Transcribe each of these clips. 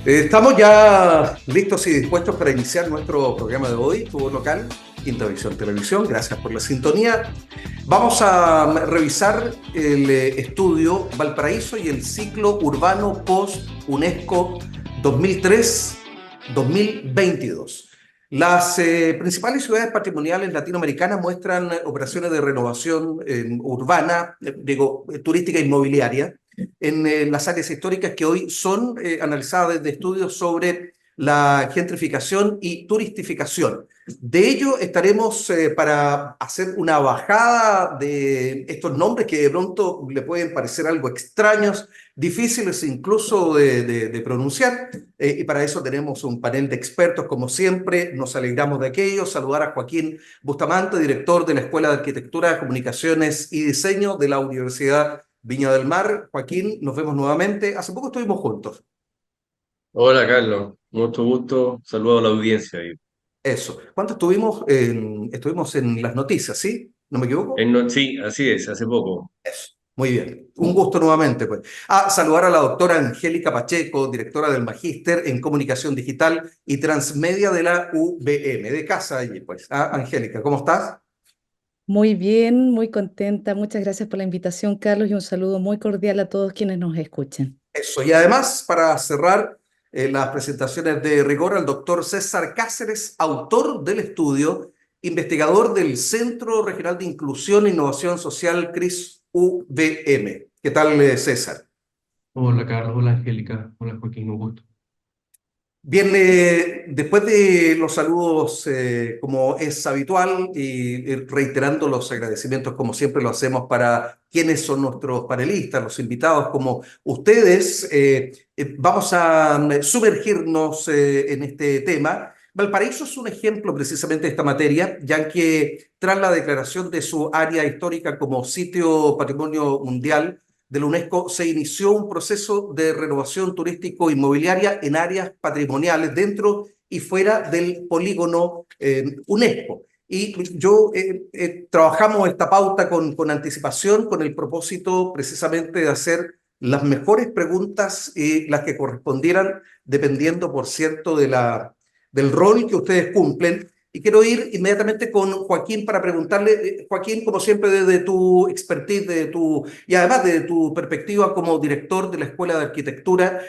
Estamos ya listos y dispuestos para iniciar nuestro programa de hoy, tu voz local, Quinta Visión Televisión. Gracias por la sintonía. Vamos a revisar el estudio Valparaíso y el ciclo urbano post-UNESCO 2003-2022. Las principales ciudades patrimoniales latinoamericanas muestran operaciones de renovación urbana, turística e inmobiliaria en las áreas históricas que hoy son analizadas desde estudios sobre la gentrificación y turistificación. De ello estaremos para hacer una bajada de estos nombres que de pronto le pueden parecer algo extraños, difíciles incluso de pronunciar, y para eso tenemos un panel de expertos, como siempre, nos alegramos de aquello. Saludar a Joaquín Bustamante, director de la Escuela de Arquitectura, Comunicaciones y Diseño de la Universidad Viña del Mar. Joaquín, nos vemos nuevamente. Hace poco estuvimos juntos. Hola Carlos, mucho gusto, saludo a la audiencia ahí. Eso. ¿Cuánto estuvimos? Estuvimos en las noticias, ¿sí? ¿No me equivoco? Sí, así es, hace poco. Eso. Muy bien. Un gusto nuevamente, pues. Saludar a la doctora Angélica Pacheco, directora del Magíster en Comunicación Digital y Transmedia de la UVM, de casa allí, pues. Angélica, ¿cómo estás? Muy bien, muy contenta. Muchas gracias por la invitación, Carlos, y un saludo muy cordial a todos quienes nos escuchan. Eso. Y además, para cerrar las presentaciones de rigor, al doctor César Cáceres, autor del estudio, investigador del Centro Regional de Inclusión e Innovación Social, CRIS UVM. ¿Qué tal, César? Hola Carlos, hola Angélica, hola Joaquín, un gusto. Bien, después de los saludos, como es habitual, y reiterando los agradecimientos como siempre lo hacemos para quienes son nuestros panelistas, los invitados como ustedes, vamos a sumergirnos en este tema. Valparaíso es un ejemplo precisamente de esta materia, ya que tras la declaración de su área histórica como sitio patrimonio mundial de la UNESCO, se inició un proceso de renovación turístico-inmobiliaria en áreas patrimoniales dentro y fuera del polígono UNESCO. Y yo trabajamos esta pauta con anticipación, con el propósito precisamente de hacer las mejores preguntas y las que correspondieran, dependiendo, por cierto, del rol que ustedes cumplen. Y quiero ir inmediatamente con Joaquín para preguntarle, Joaquín, como siempre, desde tu expertise, y además de tu perspectiva como director de la Escuela de Arquitectura,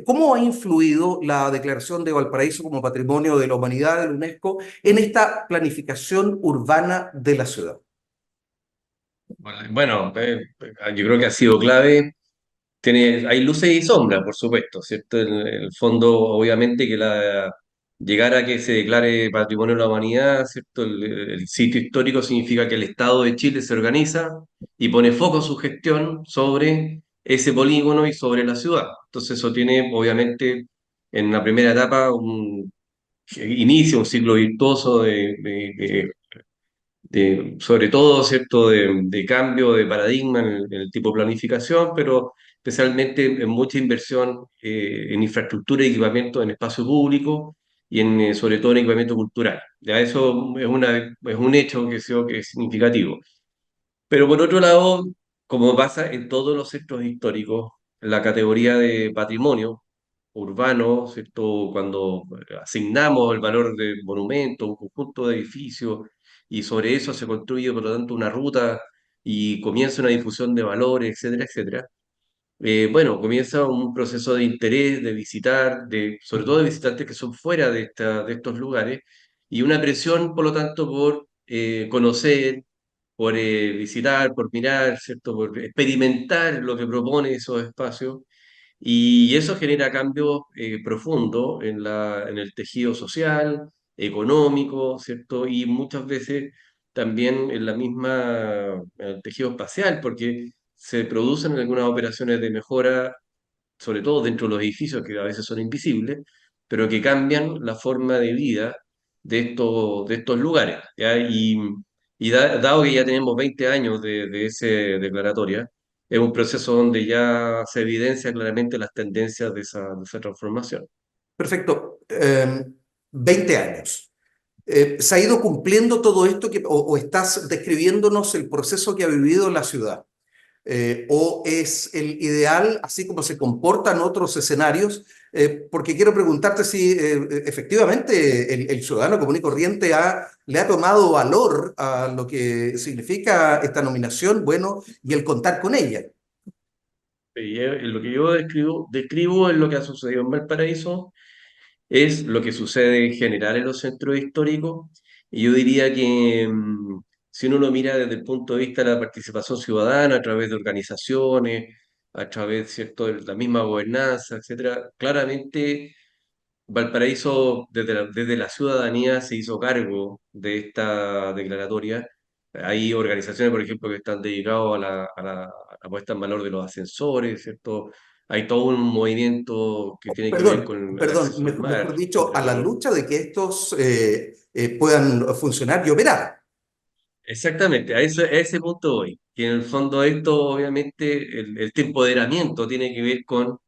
¿cómo ha influido la declaración de Valparaíso como Patrimonio de la Humanidad de la UNESCO en esta planificación urbana de la ciudad? Bueno, yo creo que ha sido clave. Hay luces y sombras, por supuesto, ¿cierto? El fondo, obviamente, llegar a que se declare Patrimonio de la Humanidad, ¿cierto? El sitio histórico significa que el Estado de Chile se organiza y pone foco en su gestión sobre ese polígono y sobre la ciudad. Entonces eso tiene, obviamente, en la primera etapa inicia un ciclo virtuoso sobre todo, ¿cierto?, de cambio de paradigma en el tipo de planificación, pero especialmente en mucha inversión en infraestructura y equipamiento en espacio público y sobre todo en equipamiento cultural. Ya eso es un hecho que creo que es significativo. Pero por otro lado, como pasa en todos los centros históricos, la categoría de patrimonio urbano, ¿cierto? Cuando asignamos el valor de monumento, un conjunto de edificios, y sobre eso se construye, por lo tanto, una ruta y comienza una difusión de valores, etcétera, etcétera. Bueno, comienza un proceso de interés, de visitar, sobre todo de visitantes que son fuera de estos lugares, y una presión, por lo tanto, por conocer, por visitar, por mirar, ¿cierto? Por experimentar lo que propone esos espacios. Y eso genera cambios profundos en el tejido social, económico, ¿cierto? Y muchas veces también en en el tejido espacial, porque se producen algunas operaciones de mejora, sobre todo dentro de los edificios que a veces son invisibles, pero que cambian la forma de vida de estos lugares, ¿ya? Dado que ya tenemos 20 años de esa declaratoria, es un proceso donde ya se evidencia claramente las tendencias de esa transformación. Perfecto. 20 años. ¿Se ha ido cumpliendo todo esto o estás describiéndonos el proceso que ha vivido la ciudad? ¿O es el ideal, así como se comportan otros escenarios, porque quiero preguntarte si efectivamente el ciudadano común y corriente le ha tomado valor a lo que significa esta nominación, bueno, y el contar con ella. Lo que yo describo es lo que ha sucedido en Valparaíso, es lo que sucede en general en los centros históricos. Y yo diría que si uno lo mira desde el punto de vista de la participación ciudadana, a través de organizaciones, a través, ¿cierto?, de la misma gobernanza, etcétera, claramente Valparaíso, desde la ciudadanía, se hizo cargo de esta declaratoria. Hay organizaciones, por ejemplo, que están dedicadas a la puesta en valor de los ascensores, ¿cierto? Hay todo un movimiento que tiene que ver con el Perdón, acceso al mejor mar, dicho, a la etcétera. lucha de que estos puedan funcionar y operar. Exactamente, a ese punto voy. Que en el fondo esto, obviamente, este empoderamiento tiene que ver con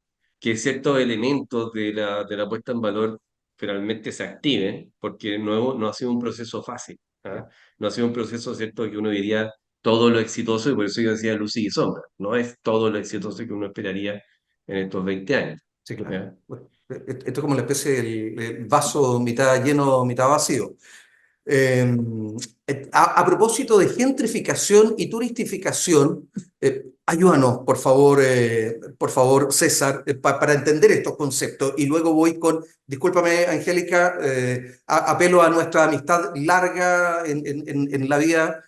que ciertos elementos de la puesta en valor finalmente se activen, porque no ha sido un proceso fácil, ¿ah? No ha sido un proceso, ¿cierto?, que uno diría todo lo exitoso, y por eso yo decía luz y sombra. No es todo lo exitoso que uno esperaría en estos 20 años. Sí, claro. ¿Ya? Bueno, esto es como la especie del vaso mitad lleno, mitad vacío. Eh, a propósito de gentrificación y turistificación, ayúdanos, por favor, César, para entender estos conceptos. Y luego voy con, discúlpame, Angélica, apelo a nuestra amistad larga en la vida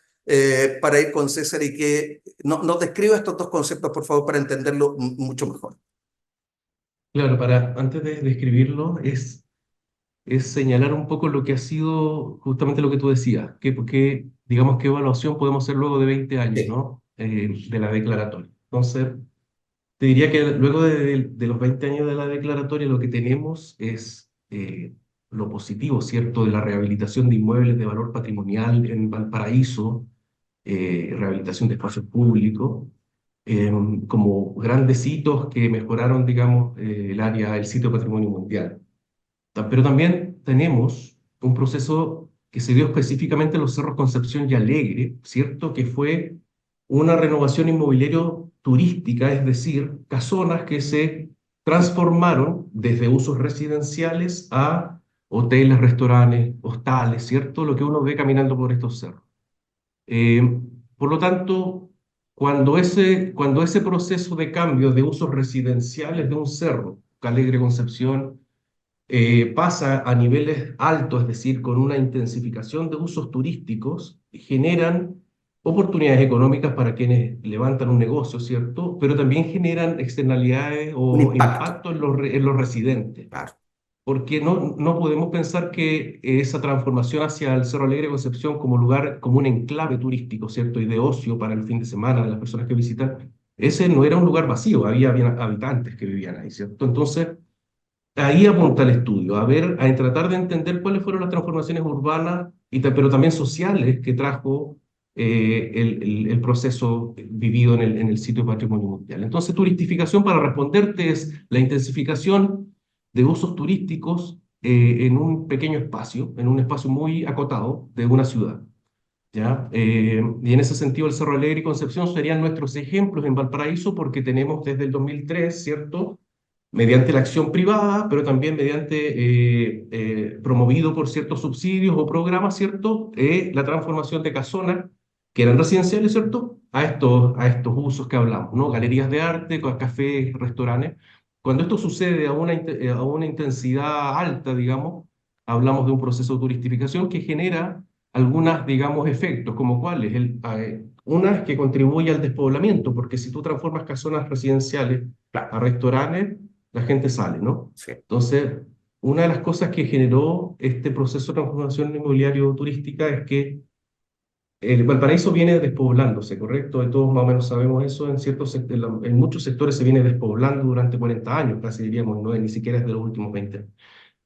para ir con César y que nos describa estos dos conceptos, por favor, para entenderlo mucho mejor. Claro, antes de describirlo, es señalar un poco lo que ha sido justamente lo que tú decías, digamos, qué evaluación podemos hacer luego de 20 años, Sí. ¿no? De la declaratoria. Entonces, te diría que luego de los 20 años de la declaratoria, lo que tenemos es lo positivo, ¿cierto? De la rehabilitación de inmuebles de valor patrimonial en Valparaíso, rehabilitación de espacios públicos, como grandes hitos que mejoraron, digamos, el sitio Patrimonio Mundial. Pero también tenemos un proceso que se dio específicamente en los cerros Concepción y Alegre, ¿cierto? Que fue una renovación inmobiliaria turística, es decir, casonas que se transformaron desde usos residenciales a hoteles, restaurantes, hostales, ¿cierto? Lo que uno ve caminando por estos cerros. Eh, por lo tanto, cuando ese proceso de cambio de usos residenciales de un cerro, Alegre Concepción, pasa a niveles altos, es decir, con una intensificación de usos turísticos, generan oportunidades económicas para quienes levantan un negocio, ¿cierto? Pero también generan externalidades Un o impacto, impacto en los residentes. claro. Porque no podemos pensar que esa transformación hacia el Cerro Alegre de Concepción como lugar, como un enclave turístico, ¿cierto? Y de ocio para el fin de semana de las personas que visitan, ese no era un lugar vacío, había habitantes que vivían ahí, ¿cierto? Entonces, ahí apunta el estudio, a tratar de entender cuáles fueron las transformaciones urbanas, pero también sociales que trajo el proceso vivido en el sitio Patrimonio Mundial. Entonces, turistificación, para responderte, es la intensificación de usos turísticos en un pequeño espacio, en un espacio muy acotado de una ciudad. ¿Ya? Y en ese sentido, el Cerro Alegre y Concepción serían nuestros ejemplos en Valparaíso porque tenemos desde el 2003, ¿cierto? Mediante la acción privada, pero también promovido por ciertos subsidios o programas, ¿cierto? La transformación de casonas que eran residenciales, ¿cierto? A estos usos que hablamos, ¿no? Galerías de arte, cafés, restaurantes. Cuando esto sucede a una intensidad alta, digamos, hablamos de un proceso de turistificación que genera algunas, digamos, efectos, como cuáles. Una es que contribuye al despoblamiento, porque si tú transformas casonas residenciales a Claro, restaurantes, la gente sale, ¿no? sí. Entonces, una de las cosas que generó este proceso de transformación inmobiliario turística es que el Valparaíso viene despoblándose, ¿correcto? Y todos más o menos sabemos eso, en muchos sectores se viene despoblando durante 40 años, casi diríamos, no ni siquiera es de los últimos 20.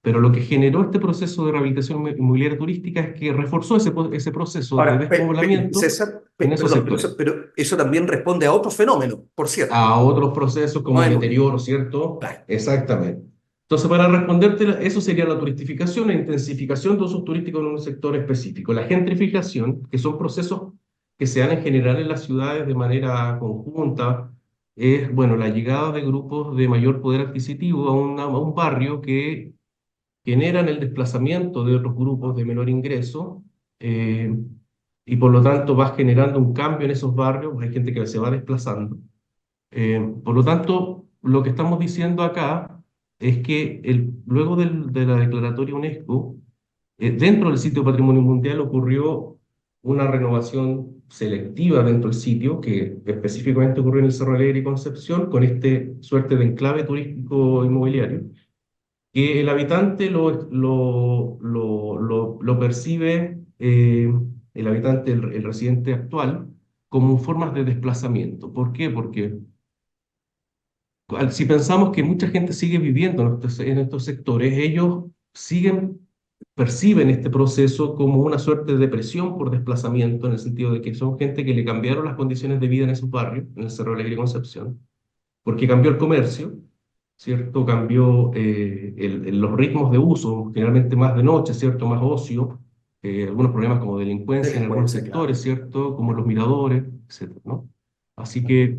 Pero lo que generó este proceso de rehabilitación inmobiliaria turística es que reforzó ese proceso de Ahora, despoblamiento César, en esos perdón, sectores, pero eso también responde a otro fenómeno, por cierto. a otros procesos No como es el único. deterioro, ¿cierto? Claro. Exactamente. Entonces, para responderte, eso sería la turistificación, la intensificación de usos turísticos en un sector específico. La gentrificación, que son procesos que se dan en general en las ciudades de manera conjunta, es, bueno, la llegada de grupos de mayor poder adquisitivo a un barrio que generan el desplazamiento de otros grupos de menor ingreso, eh, y por lo tanto va generando un cambio en esos barrios, hay gente que se va desplazando. Por lo tanto, lo que estamos diciendo acá es que luego de la declaratoria UNESCO, dentro del sitio Patrimonio Mundial ocurrió una renovación selectiva dentro del sitio, que específicamente ocurrió en el Cerro Alegre y Concepción, con este suerte de enclave turístico inmobiliario, que el habitante lo percibe, el habitante, el residente actual, como formas de desplazamiento. ¿Por qué? Porque si pensamos que mucha gente sigue viviendo en estos sectores, ellos perciben este proceso como una suerte de presión por desplazamiento, en el sentido de que son gente que le cambiaron las condiciones de vida en esos barrios, en el Cerro Alegre y Concepción, porque cambió el comercio, ¿cierto? Cambió los ritmos de uso, generalmente más de noche, ¿cierto? Más ocio, algunos problemas como delincuencia en algunos Delincuencia, claro. sectores, ¿cierto? Como los miradores, etcétera, ¿no? Así que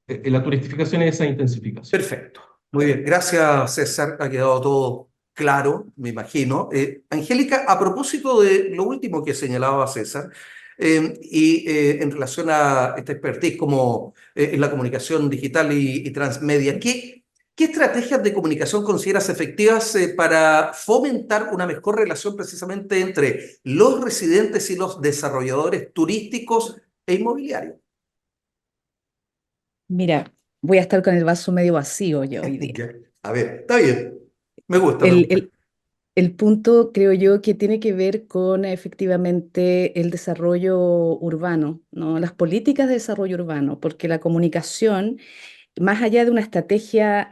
la turistificación es esa intensificación. Perfecto. Muy bien. Gracias, César. Ha quedado todo claro, me imagino. Angélica, a propósito de lo último que señalaba César, en relación a esta expertise como en la comunicación digital y transmedia, ¿qué estrategias de comunicación consideras efectivas para fomentar una mejor relación precisamente entre los residentes y los desarrolladores turísticos e inmobiliarios? Mira, voy a estar con el vaso medio vacío yo hoy día. Ya. A ver, está bien. Me gusta, me El, gusta. el, el punto, creo yo, que tiene que ver con efectivamente el desarrollo urbano, ¿no? Las políticas de desarrollo urbano, porque la comunicación, más allá de una estrategia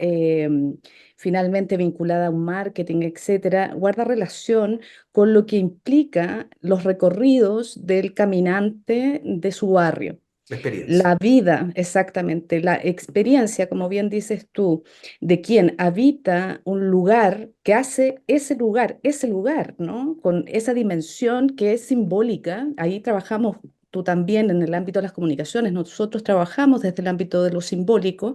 finalmente vinculada a un marketing, etcétera, guarda relación con lo que implica los recorridos del caminante de su barrio. La experiencia. La vida, exactamente, la experiencia, como bien dices tú, de quien habita un lugar que hace ese lugar, ¿no? Con esa dimensión que es simbólica. Ahí trabajamos, tú también en el ámbito de las comunicaciones, nosotros trabajamos desde el ámbito de lo simbólico.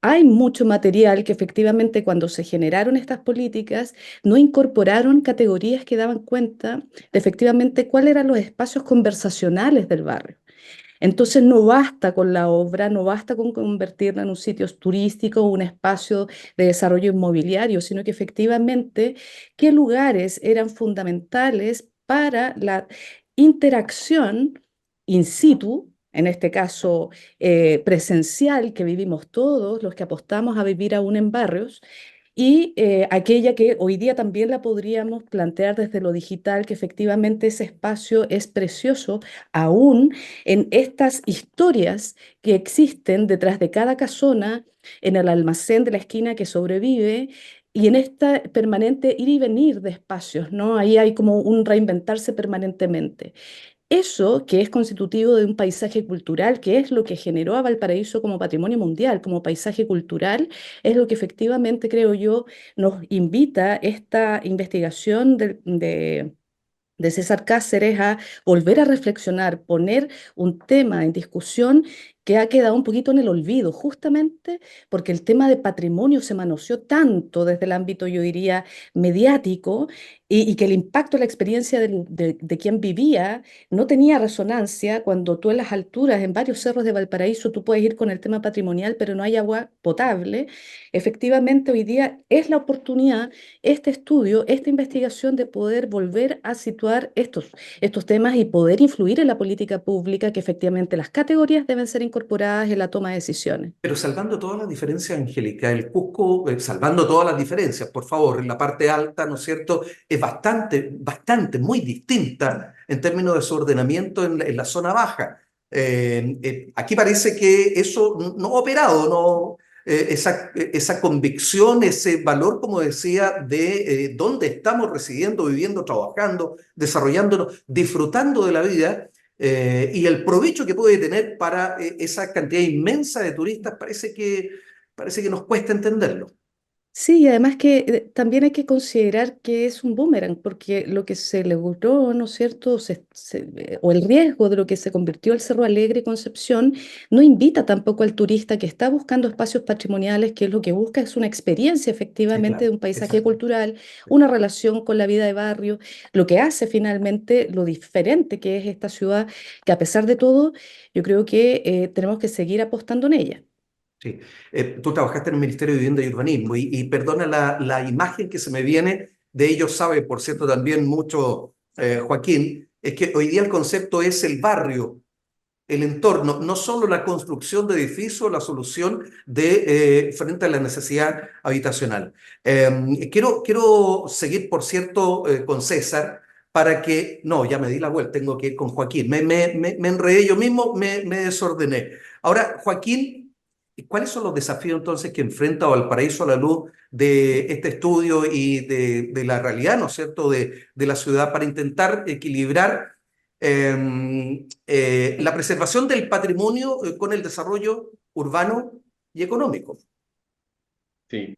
Hay mucho material que efectivamente cuando se generaron estas políticas no incorporaron categorías que daban cuenta de efectivamente cuáles eran los espacios conversacionales del barrio. Entonces no basta con la obra, no basta con convertirla en un sitio turístico o un espacio de desarrollo inmobiliario, sino que efectivamente qué lugares eran fundamentales para la interacción in situ, en este caso presencial, que vivimos todos los que apostamos a vivir aún en barrios, y aquella que hoy día también la podríamos plantear desde lo digital, que efectivamente ese espacio es precioso, aún en estas historias que existen detrás de cada casona, en el almacén de la esquina que sobrevive. Y en esta permanente ir y venir de espacios, ¿no? Ahí hay como un reinventarse permanentemente. Eso que es constitutivo de un paisaje cultural, que es lo que generó a Valparaíso como patrimonio mundial, como paisaje cultural, es lo que efectivamente, creo yo, nos invita esta investigación de César Cáceres a volver a reflexionar, poner un tema en discusión que ha quedado un poquito en el olvido, justamente porque el tema de patrimonio se manoseó tanto desde el ámbito, yo diría, mediático, y que el impacto de la experiencia de quien vivía no tenía resonancia cuando tú en las alturas, en varios cerros de Valparaíso, tú puedes ir con el tema patrimonial, pero no hay agua potable. Efectivamente, hoy día es la oportunidad este estudio, esta investigación de poder volver a situar estos temas y poder influir en la política pública, que efectivamente las categorías deben ser incorporadas en la toma de decisiones. Pero salvando todas las diferencias, Angélica, el Cusco, salvando todas las diferencias, por favor, en la parte alta, ¿no es cierto?, es bastante, muy distinta en términos de su ordenamiento en la zona baja. Aquí parece que eso no ha operado, ¿no? Esa convicción, ese valor, como decía, de dónde estamos residiendo, viviendo, trabajando, desarrollándonos, disfrutando de la vida. Y el provecho que puede tener para esa cantidad inmensa de turistas parece que nos cuesta entenderlo. Sí, y además que también hay que considerar que es un boomerang, porque lo que se logró, ¿no es cierto? O el riesgo de lo que se convirtió el Cerro Alegre Concepción no invita tampoco al turista que está buscando espacios patrimoniales, que es lo que busca es una experiencia Sí, efectivamente de claro, un paisaje exacto. cultural, una relación con la vida de barrio, lo que hace finalmente lo diferente que es esta ciudad, que a pesar de todo, yo creo que tenemos que seguir apostando en ella. Sí. Tú trabajaste en el Ministerio de Vivienda y Urbanismo y perdona la imagen que se me viene, de ello sabe, por cierto, también mucho Joaquín, es que hoy día el concepto es el barrio, el entorno, no solo la construcción de edificios, la solución frente a la necesidad habitacional. Quiero seguir, por cierto, con César, para que, no, ya me di la vuelta, tengo que ir con Joaquín, me enredé yo mismo, me desordené. Ahora, Joaquín, ¿cuáles son los desafíos entonces que enfrenta Valparaíso a la luz de este estudio y de la realidad, ¿no es cierto?, de la ciudad para intentar equilibrar la preservación del patrimonio con el desarrollo urbano y económico? Sí.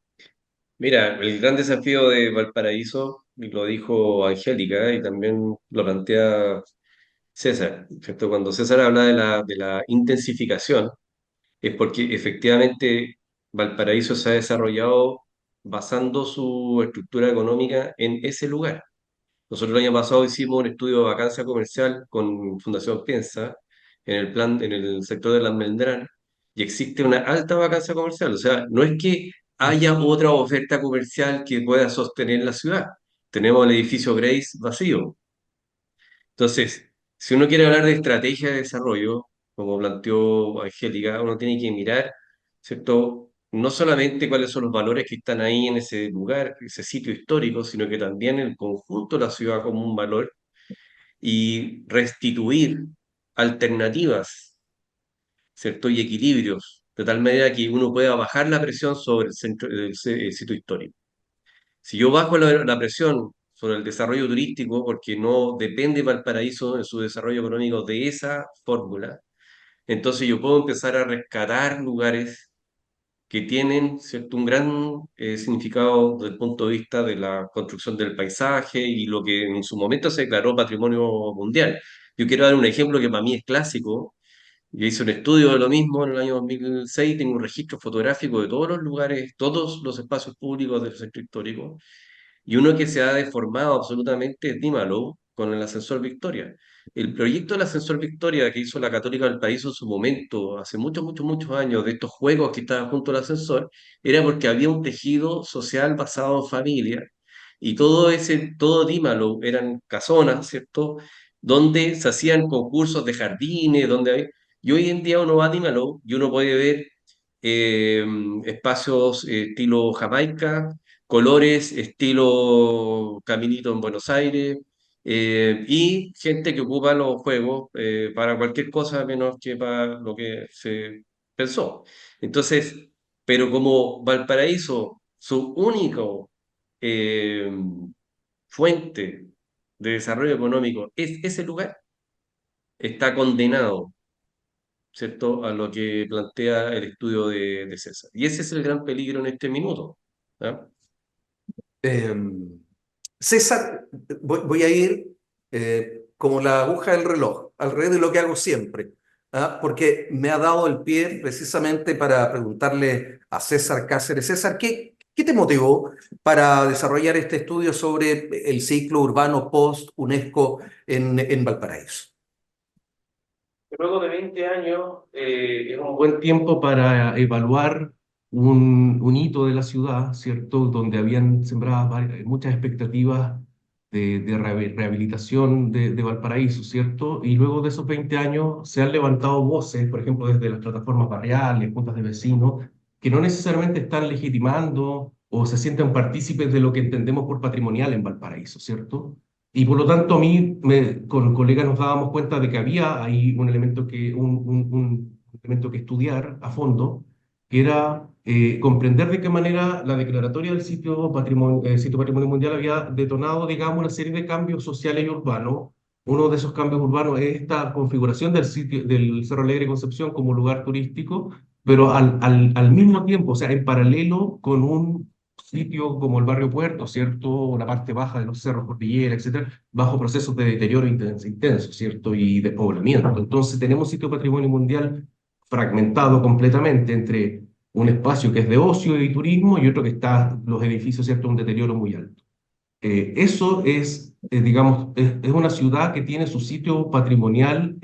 Mira, el gran desafío de Valparaíso, y lo dijo Angélica, y también lo plantea César, ¿cierto? Cuando César habla de la intensificación, es porque efectivamente Valparaíso se ha desarrollado basando su estructura económica en ese lugar. Nosotros el año pasado hicimos un estudio de vacancia comercial con Fundación Piensa en el sector de la almendrán, y existe una alta vacancia comercial. O sea, no es que haya otra oferta comercial que pueda sostener la ciudad. Tenemos el edificio Grace vacío. Entonces, si uno quiere hablar de estrategia de desarrollo, como planteó Angélica, uno tiene que mirar, ¿cierto? No solamente cuáles son los valores que están ahí en ese lugar, ese sitio histórico, sino que también el conjunto de la ciudad como un valor y restituir alternativas, ¿cierto? Y equilibrios, de tal manera que uno pueda bajar la presión sobre el centro del sitio histórico. Si yo bajo la presión sobre el desarrollo turístico, porque no depende Valparaíso en su desarrollo económico de esa fórmula, entonces yo puedo empezar a rescatar lugares que tienen, ¿cierto?, un gran significado desde el punto de vista de la construcción del paisaje y lo que en su momento se declaró patrimonio mundial. Yo quiero dar un ejemplo que para mí es clásico. Yo hice un estudio de lo mismo en el año 2006, tengo un registro fotográfico de todos los lugares, todos los espacios públicos del centro histórico, y uno que se ha deformado absolutamente es Dímalo con el ascensor Victoria. El proyecto del ascensor Victoria que hizo la Católica del País en su momento, hace muchos, muchos, muchos años, de estos juegos que estaban junto al ascensor, era porque había un tejido social basado en familia, y todo Dímalo eran casonas, ¿cierto? Donde se hacían concursos de jardines, y hoy en día uno va a Dímalo y uno puede ver eh, espacios estilo Jamaica, colores estilo Caminito en Buenos Aires, y gente que ocupa los juegos para cualquier cosa menos que para lo que se pensó. Entonces, pero como Valparaíso, su único eh, fuente de desarrollo económico es ese lugar, está condenado, ¿cierto?, a lo que plantea el estudio de César. Y ese es el gran peligro en este minuto. ¿Ah? Eh, César, voy a ir como la aguja del reloj, al revés de lo que hago siempre, ¿ah? Porque me ha dado el pie precisamente para preguntarle a César Cáceres. César, ¿qué te motivó para desarrollar este estudio sobre el ciclo urbano post-UNESCO en Valparaíso? Luego de 20 años es un buen tiempo para evaluar un hito de la ciudad, ¿cierto? Donde habían sembrado muchas expectativas de rehabilitación de Valparaíso, ¿cierto? Y luego de esos 20 años se han levantado voces, por ejemplo, desde las plataformas barriales, juntas de vecinos, que no necesariamente están legitimando o se sienten partícipes de lo que entendemos por patrimonial en Valparaíso, ¿cierto? Y por lo tanto, con colegas nos dábamos cuenta de que había ahí un elemento que estudiar a fondo, que era comprender de qué manera la declaratoria del sitio Patrimonio Mundial había detonado, digamos, una serie de cambios sociales y urbanos. Uno de esos cambios urbanos es esta configuración del Cerro Alegre Concepción como lugar turístico, pero al mismo tiempo, o sea, en paralelo con un sitios como el barrio Puerto, ¿cierto? O la parte baja de los cerros, cordillera, etcétera, bajo procesos de deterioro intenso, ¿cierto? Y de poblamiento. Entonces tenemos sitio patrimonio mundial fragmentado completamente entre un espacio que es de ocio y turismo y otro que está los edificios, ¿cierto? Un deterioro muy alto. Eso es, digamos, es una ciudad que tiene su sitio patrimonial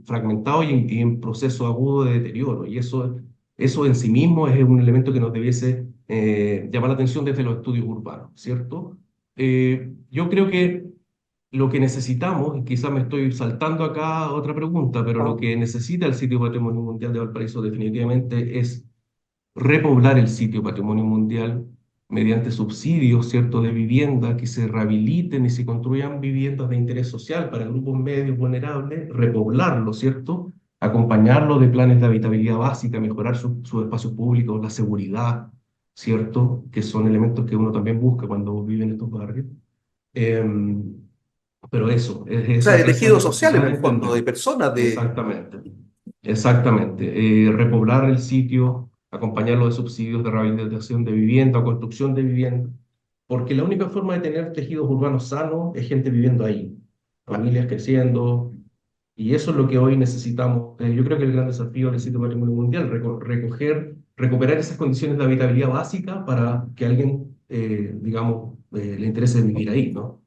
fragmentado y en proceso agudo de deterioro. Y eso en sí mismo es un elemento que nos debiese llamar la atención desde los estudios urbanos, ¿cierto? Yo creo que lo que necesitamos, y quizás me estoy saltando acá a otra pregunta, pero lo que necesita el sitio Patrimonio Mundial de Valparaíso definitivamente es repoblar el sitio Patrimonio Mundial mediante subsidios, ¿cierto?, de vivienda, que se rehabiliten y se construyan viviendas de interés social para grupos medios vulnerables, repoblarlo, ¿cierto?, acompañarlo de planes de habitabilidad básica, mejorar sus espacios públicos, la seguridad, ¿cierto?, que son elementos que uno también busca cuando vive en estos barrios. Em, pero eso, O sea, de esa tejido social en necesidad de el fondo, de entender. personas, de... Exactamente, exactamente. Repoblar el sitio, acompañarlo de subsidios de rehabilitación de vivienda o construcción de vivienda, porque la única forma de tener tejidos urbanos sanos es gente viviendo ahí, familias creciendo, y eso es lo que hoy necesitamos. Yo creo que el gran desafío del sitio Patrimonio Mundial, recuperar esas condiciones de habitabilidad básica para que alguien, digamos, le interese vivir ahí, ¿no?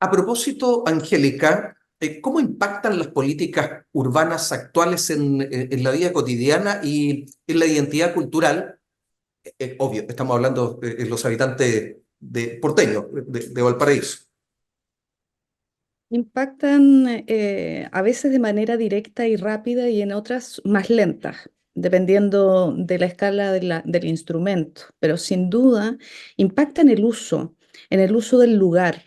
A propósito, Angélica, ¿cómo impactan las políticas urbanas actuales en la vida cotidiana y en la identidad cultural? Obvio, estamos hablando de los habitantes de porteños, de Valparaíso. Impactan a veces de manera directa y rápida y en otras más lentas, dependiendo de la escala del instrumento, pero sin duda impacta en el uso del lugar.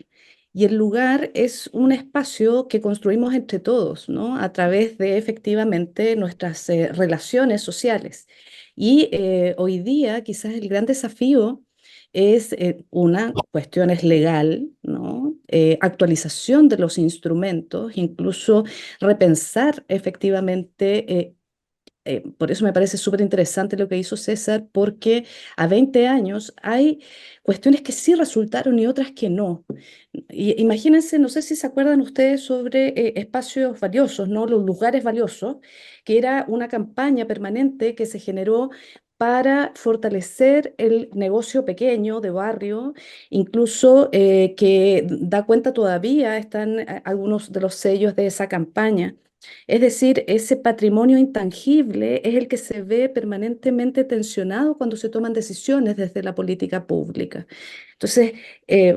Y el lugar es un espacio que construimos entre todos, ¿no? A través de efectivamente nuestras relaciones sociales. Y hoy día quizás el gran desafío es una cuestión es legal, ¿no? Actualización de los instrumentos, incluso repensar efectivamente. Por eso me parece súper interesante lo que hizo César, porque a 20 años hay cuestiones que sí resultaron y otras que no. Imagínense, no sé si se acuerdan ustedes sobre espacios valiosos, ¿no? Los lugares valiosos, que era una campaña permanente que se generó para fortalecer el negocio pequeño de barrio, incluso que da cuenta todavía, están algunos de los sellos de esa campaña. Es decir, ese patrimonio intangible es el que se ve permanentemente tensionado cuando se toman decisiones desde la política pública. Entonces, eh,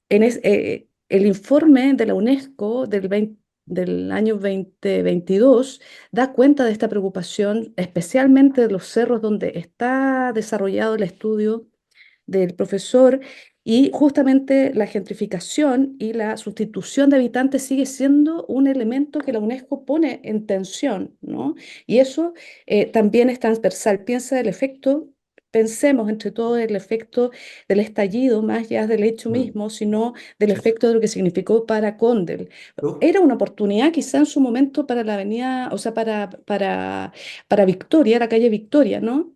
el informe de la UNESCO del año 2022 da cuenta de esta preocupación, especialmente de los cerros donde está desarrollado el estudio del profesor, y justamente la gentrificación y la sustitución de habitantes sigue siendo un elemento que la UNESCO pone en tensión, ¿no? Y eso también es transversal. Pensemos entre todo el efecto del estallido, más allá del hecho Mm, mismo, sino del sí. efecto de lo que significó para Condel. ¿No? Era una oportunidad quizá en su momento para la avenida, o sea, para Victoria, la calle Victoria, ¿no?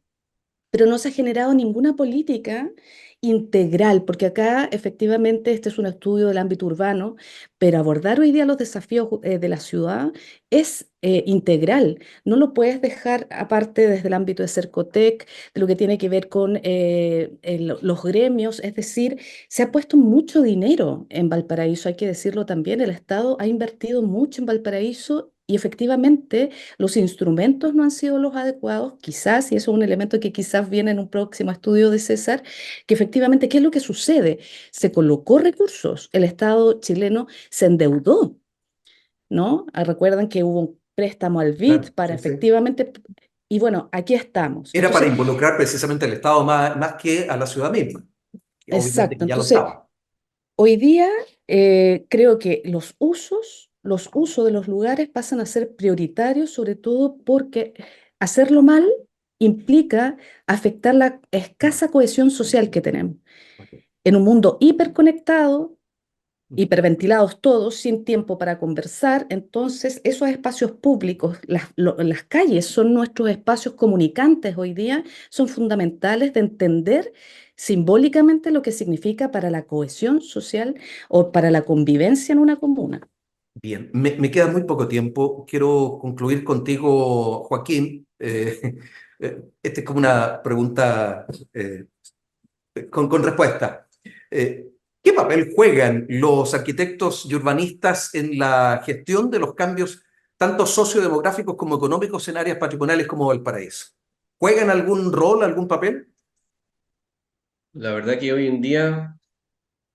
Pero no se ha generado ninguna política integral, porque acá efectivamente este es un estudio del ámbito urbano, pero abordar hoy día los desafíos de la ciudad es integral. No lo puedes dejar aparte desde el ámbito de Cercotec, de lo que tiene que ver con los gremios, es decir, se ha puesto mucho dinero en Valparaíso, hay que decirlo también, el Estado ha invertido mucho en Valparaíso. Y efectivamente, los instrumentos no han sido los adecuados, quizás, y eso es un elemento que quizás viene en un próximo estudio de César, que efectivamente, ¿qué es lo que sucede? Se colocó recursos, el Estado chileno se endeudó, ¿no? Recuerdan que hubo un préstamo al BID Claro, para sí, sí. efectivamente, y bueno, aquí estamos. Era para Entonces, involucrar precisamente al Estado más que a la ciudad misma, que obviamente exacto, que ya lo entonces, estaba. hoy día creo que los usos de los lugares pasan a ser prioritarios, sobre todo porque hacerlo mal implica afectar la escasa cohesión social que tenemos. En un mundo hiperconectado, hiperventilados todos, sin tiempo para conversar. Entonces, esos espacios públicos, las calles son nuestros espacios comunicantes hoy día, son fundamentales de entender simbólicamente lo que significa para la cohesión social o para la convivencia en una comuna. Bien, me queda muy poco tiempo. Quiero concluir contigo, Joaquín. Esta es como una pregunta con respuesta. ¿Qué papel juegan los arquitectos y urbanistas en la gestión de los cambios tanto sociodemográficos como económicos en áreas patrimoniales como Valparaíso? ¿Juegan algún rol, algún papel? La verdad que hoy en día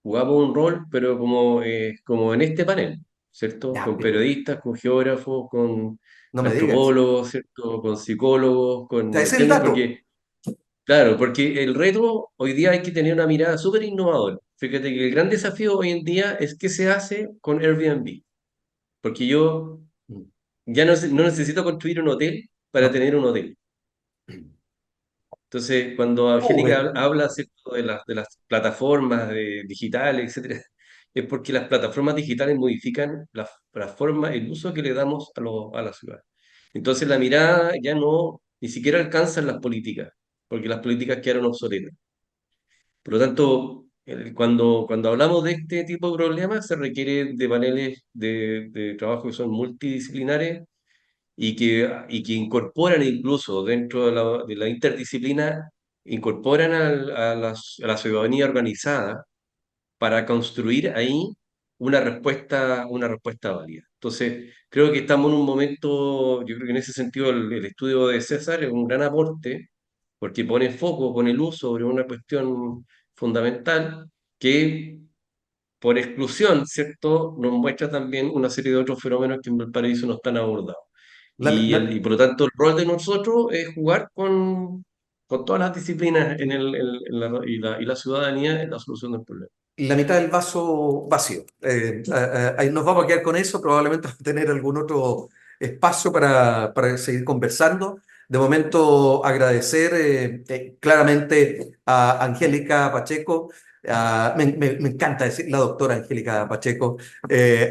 jugamos un rol, pero como en este panel, ¿cierto? Ya, Con pero periodistas, con geógrafos, con no me digas. antropólogos, ¿cierto? Con psicólogos, Ya, ese es el ¿entiendes? dato. Porque, claro, porque el reto hoy día hay que tener una mirada súper innovadora. Fíjate que el gran desafío hoy en día es qué se hace con Airbnb, porque yo ya no necesito construir un hotel para No. tener un hotel. Entonces, cuando Oh, Angélica habla, ¿cierto? De las plataformas digitales, etcétera, es porque las plataformas digitales modifican la forma, el uso que le damos a la ciudad. Entonces, la mirada ya no, ni siquiera alcanza las políticas, porque las políticas quedaron obsoletas. Por lo tanto, cuando hablamos de este tipo de problemas, se requiere de paneles de trabajo que son multidisciplinares y que incorporan incluso dentro de la interdisciplina, incorporan a la ciudadanía organizada para construir ahí una respuesta válida. Entonces, creo que estamos en un momento, yo creo que en ese sentido el estudio de César es un gran aporte, porque pone foco, pone luz sobre una cuestión fundamental que por exclusión, ¿cierto?, nos muestra también una serie de otros fenómenos que en Valparaíso no están abordados. La- Y la- por lo tanto, el rol de nosotros es jugar con todas las disciplinas y la ciudadanía en la solución del problema. la mitad del vaso vacío. Ahí nos vamos a quedar con eso, probablemente vamos a tener algún otro espacio para seguir conversando. De momento, agradecer claramente a Angélica Pacheco, me encanta decir la doctora Angélica Pacheco,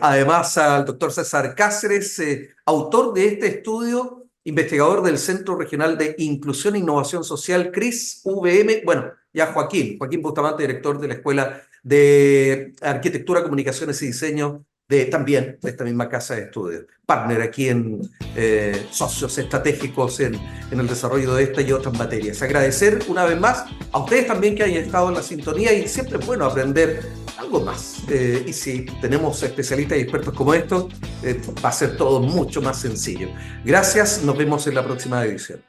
además al doctor César Cáceres, autor de este estudio, investigador del Centro Regional de Inclusión e Innovación Social, CRIS VM, bueno, ya Joaquín Bustamante, director de la Escuela de Arquitectura, Comunicaciones y Diseño también de esta misma casa de estudios. Partner aquí en socios estratégicos en el desarrollo de esta y otras materias. Agradecer una vez más a ustedes también que hayan estado en la sintonía y siempre es bueno aprender algo más. Y si tenemos especialistas y expertos como estos, va a ser todo mucho más sencillo. Gracias, nos vemos en la próxima edición.